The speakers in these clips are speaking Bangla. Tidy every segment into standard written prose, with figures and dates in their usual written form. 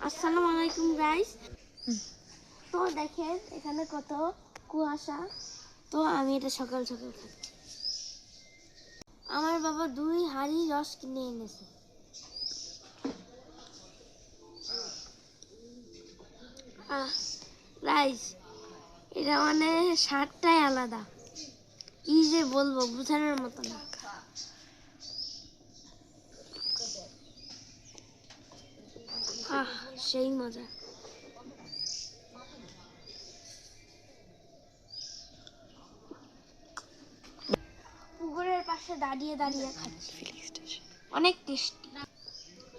আসসালামু আলাইকুম গাইস। তো দেখেন এখানে কত কুয়াশা। তো আমি এটা সকাল সকাল খাচ্ছি। আমার বাবা 2 হাঁড়ি রস কিনে এনেছে। গাইস এটা মানে স্বাদটাই আলাদা, কি যে বলবো বোঝানোর মতো না। সেই মজা। পুকুরের পাশে দাঁড়িয়ে দাঁড়িয়ে খাচ্ছি, অনেক টেস্টি।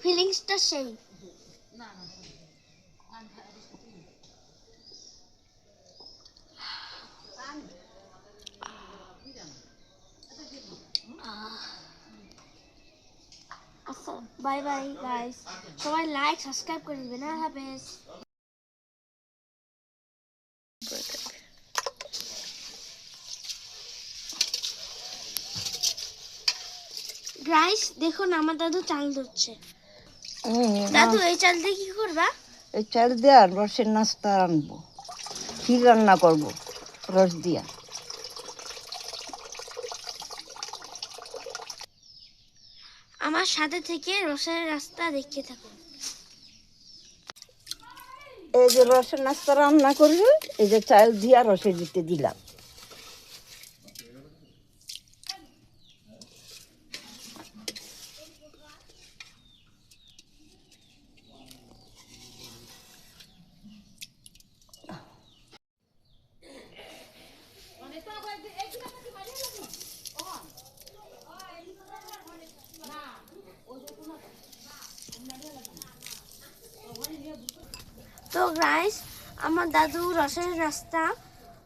ফিলিংসটা সেই। আচ্ছা, বাই বাই গাইস, সবাই লাইক সাবস্ক্রাইব করে দিবেন। আল্লাহ হাফেজ। গাইস দেখুন আমার দাদু চাল ধরছে। দাদু এই চাল দিয়ে কি করবা? এই চাল দিয়ে রসের নাস্তা আনবো, ক্ষীর রান্না করবো রস দিয়া। আমার সাথে থেকে রসের রাস্তা দেখতে থাকুন। এই যে রসের নাস্তা রান্না করবে, এই যে চাল দিয়া রসে দিতে দিলাম। তো গাইস আমার দাদু রসের রাস্তা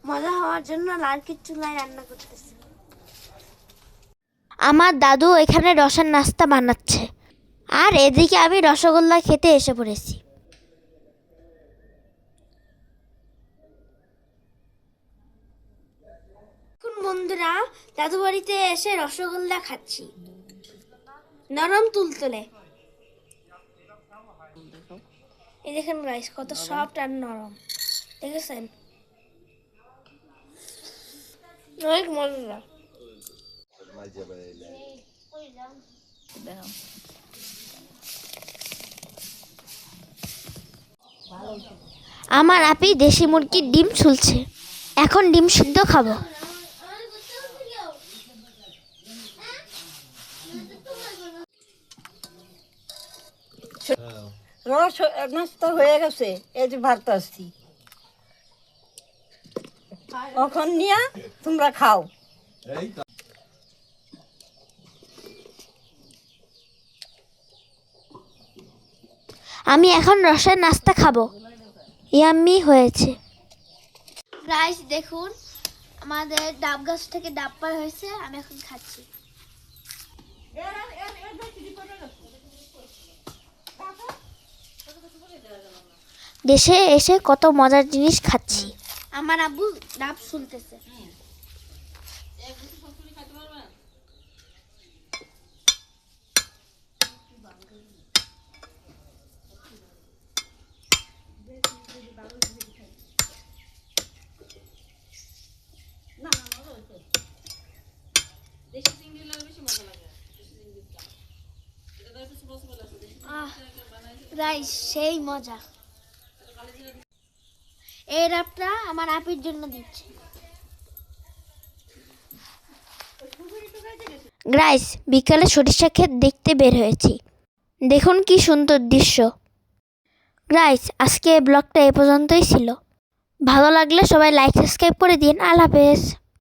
মজা হওয়ার জন্য লার্কির চুলায় রান্না করতেছে। আমার দাদু এখানে রসের নাস্তা বানাচ্ছে, আর এদিকে আমি রসগোল্লা খেতে এসে পড়েছি। এখন বন্ধুরা দাদু বাড়িতে এসে রসগোল্লা খাচ্ছি, নরম তুলতুলে। এই দেখেন গাইস কত সফট আর নরম, দেখেছেন? অনেক মজা। আমার আপি দেশি মুরগির ডিম ছুলছে, এখন ডিম সিদ্ধ খাবো। রস নাস্তা হয়ে গেছে, এই যে ভাত আসছি, এখন নিয়া তোমরা খাও। আমি এখন রসের নাস্তা খাবো, ইয়াম্মি হয়েছে। গাইস দেখুন আমাদের ডাব গাছ থেকে ডাব পাড়া হয়েছে, আমি এখন খাচ্ছি। দেশে এসে কত মজার জিনিস খাচ্ছি। আমার আব্বু ডাব শুনতেছে। গাইস সেই মজা। এই ডাবটা আমার আপির জন্য দিচ্ছি। গাইস বিকালে সরিষা ক্ষেত দেখতে বের হয়েছি, দেখুন কি সুন্দর দৃশ্য। গাইস আজকে এই ব্লগটা এ পর্যন্তই ছিল। ভালো লাগলে সবাই লাইক সাবস্ক্রাইব করে দিন। আল্লাহ হাফেজ।